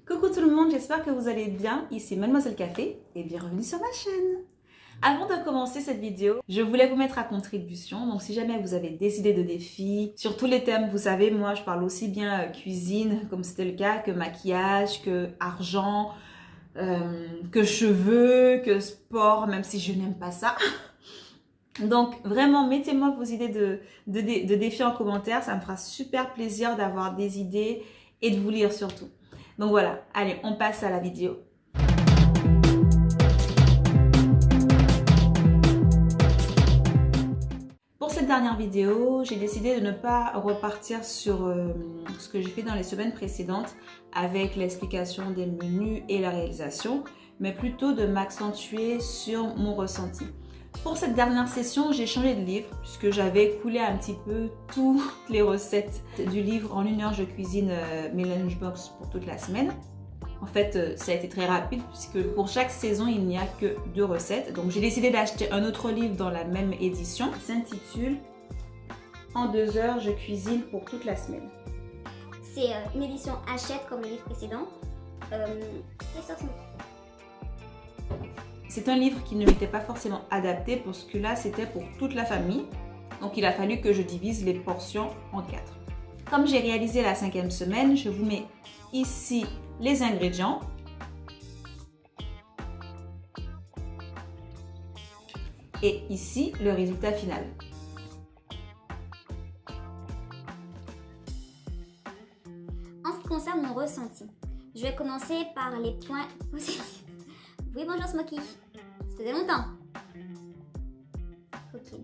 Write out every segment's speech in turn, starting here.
Coucou tout le monde, j'espère que vous allez bien. Ici Mademoiselle Café et bienvenue sur ma chaîne. Avant de commencer cette vidéo, je voulais vous mettre à contribution. Donc si jamais vous avez des idées de défis sur tous les thèmes, vous savez, moi je parle aussi bien cuisine, comme c'était le cas, que maquillage, que argent, que cheveux, que sport, même si je n'aime pas ça. Donc vraiment, mettez-moi vos idées de défis en commentaire. Ça me fera super plaisir d'avoir des idées et de vous lire surtout. Donc voilà, allez, on passe à la vidéo. Pour cette dernière vidéo, j'ai décidé de ne pas repartir sur ce que j'ai fait dans les semaines précédentes avec l'explication des menus et la réalisation, mais plutôt de m'accentuer sur mon ressenti. Pour cette dernière session, j'ai changé de livre puisque j'avais coulé un petit peu toutes les recettes du livre En 1 heure je cuisine mes lunchbox pour toute la semaine. En fait, ça a été très rapide puisque pour chaque saison, il n'y a que 2 recettes. Donc j'ai décidé d'acheter un autre livre dans la même édition. Il s'intitule En 2 heures je cuisine pour toute la semaine. C'est une édition Hachette comme le livre précédent. C'est un livre qui ne m'était pas forcément adapté parce que là, c'était pour toute la famille. Donc, il a fallu que je divise les portions en 4. Comme j'ai réalisé la 5e semaine, je vous mets ici les ingrédients. Et ici, le résultat final. En ce qui concerne mon ressenti, je vais commencer par les points positifs. Oui, bonjour Smoky. Ça faisait longtemps. Ok. Tu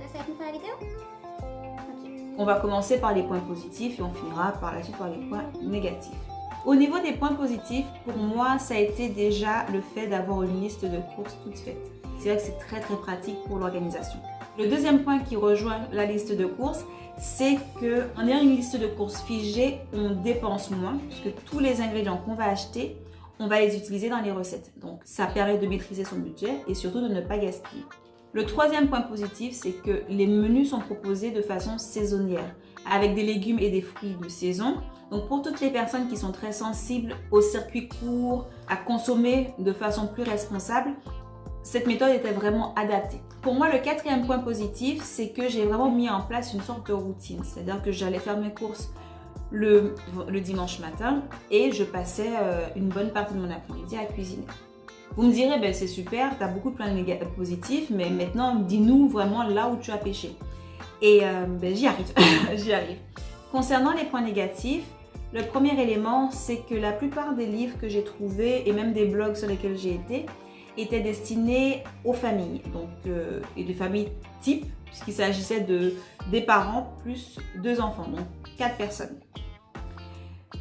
restes avec nous pour la vidéo? Ok. On va commencer par les points positifs et on finira par la suite par les points négatifs. Au niveau des points positifs, pour moi, ça a été déjà le fait d'avoir une liste de courses toute faite. C'est vrai que c'est très pratique pour l'organisation. Le deuxième point qui rejoint la liste de courses, c'est qu'en ayant une liste de courses figée, on dépense moins puisque tous les ingrédients qu'on va acheter, on va les utiliser dans les recettes. Donc ça permet de maîtriser son budget et surtout de ne pas gaspiller. Le troisième point positif, c'est que les menus sont proposés de façon saisonnière avec des légumes et des fruits de saison. Donc pour toutes les personnes qui sont très sensibles aux circuits courts, à consommer de façon plus responsable, cette méthode était vraiment adaptée. Pour moi, le 4e point positif, c'est que j'ai vraiment mis en place une sorte de routine. C'est-à-dire que j'allais faire mes courses le dimanche matin et je passais une bonne partie de mon après-midi à cuisiner. Vous me direz, ben, c'est super, tu as beaucoup de points positifs, mais maintenant, dis-nous vraiment là où tu as péché. Et ben, j'y arrive, j'y arrive. Concernant les points négatifs, le premier élément, c'est que la plupart des livres que j'ai trouvés et même des blogs sur lesquels j'ai été, étaient destinés aux familles, donc, et de familles type, puisqu'il s'agissait des parents plus 2 enfants, donc 4 personnes.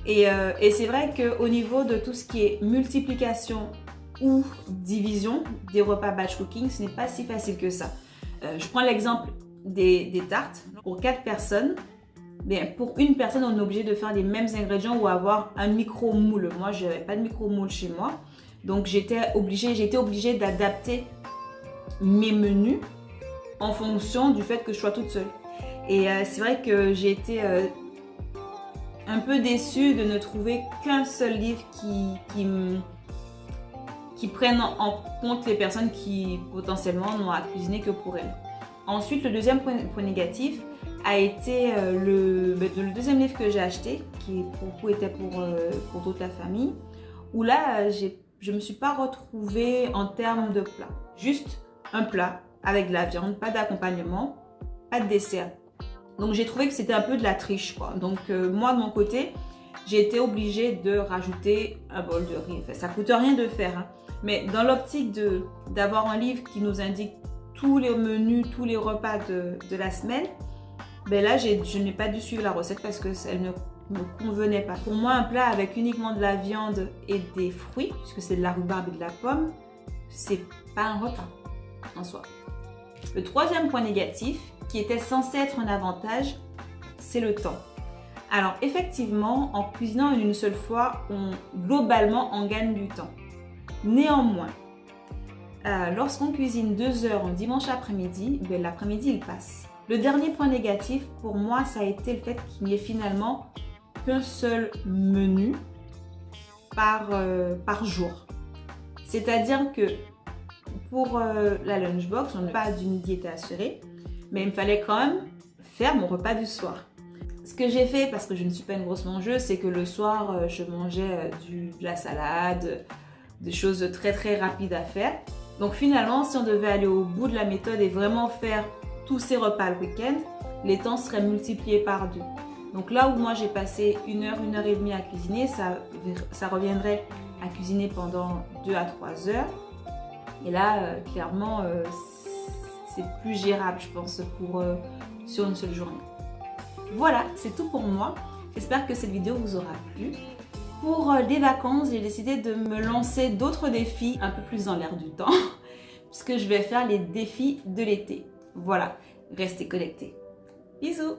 Et c'est vrai qu'au niveau de tout ce qui est multiplication ou division des repas batch cooking, ce n'est pas si facile que ça. Je prends l'exemple des tartes. Pour 4 personnes, bien, pour une personne, on est obligé de faire les mêmes ingrédients ou avoir un micro-moule. Moi, je n'avais pas de micro-moule chez moi. Donc j'ai été obligée d'adapter mes menus en fonction du fait que je sois toute seule. Et c'est vrai que j'ai été un peu déçue de ne trouver qu'un seul livre qui prenne en compte les personnes qui potentiellement n'ont à cuisiner que pour elles. Ensuite, le deuxième point négatif a été le deuxième livre que j'ai acheté, qui pour le coup était pour toute la famille, où là je ne me suis pas retrouvée en termes de plat. Juste un plat avec de la viande, pas d'accompagnement, pas de dessert. Donc j'ai trouvé que c'était un peu de la triche, quoi. Donc moi de mon côté, j'ai été obligée de rajouter un bol de riz. Enfin, ça coûte rien de faire, hein. Mais dans l'optique d'avoir un livre qui nous indique tous les menus, tous les repas de la semaine, ben là je n'ai pas dû suivre la recette parce qu'elle ne me convenait pas. Pour moi, un plat avec uniquement de la viande et des fruits, puisque c'est de la rhubarbe et de la pomme, c'est pas un repas en soi. Le troisième point négatif, qui était censé être un avantage, c'est le temps. Alors effectivement, en cuisinant une seule fois, globalement, on gagne du temps. Néanmoins, lorsqu'on cuisine 2 heures un dimanche après-midi, ben, l'après-midi il passe. Le dernier point négatif pour moi, ça a été le fait qu'il n'y ait finalement qu'un seul menu par jour. C'est-à-dire que pour la lunchbox, on n'a pas d'unité assurée, mais il me fallait quand même faire mon repas du soir. Ce que j'ai fait, parce que je ne suis pas une grosse mangeuse, c'est que le soir, je mangeais de la salade, des choses très très rapides à faire. Donc finalement, si on devait aller au bout de la méthode et vraiment faire tous ces repas le week-end, les temps seraient multipliés par 2. Donc là où moi j'ai passé 1 heure, 1 heure et demie à cuisiner, ça reviendrait à cuisiner pendant 2 à 3 heures. Et là, clairement, c'est plus gérable, je pense, sur une seule journée. Voilà, c'est tout pour moi. J'espère que cette vidéo vous aura plu. Pour les vacances, j'ai décidé de me lancer d'autres défis un peu plus dans l'air du temps, puisque je vais faire les défis de l'été. Voilà, restez connectés. Bisous!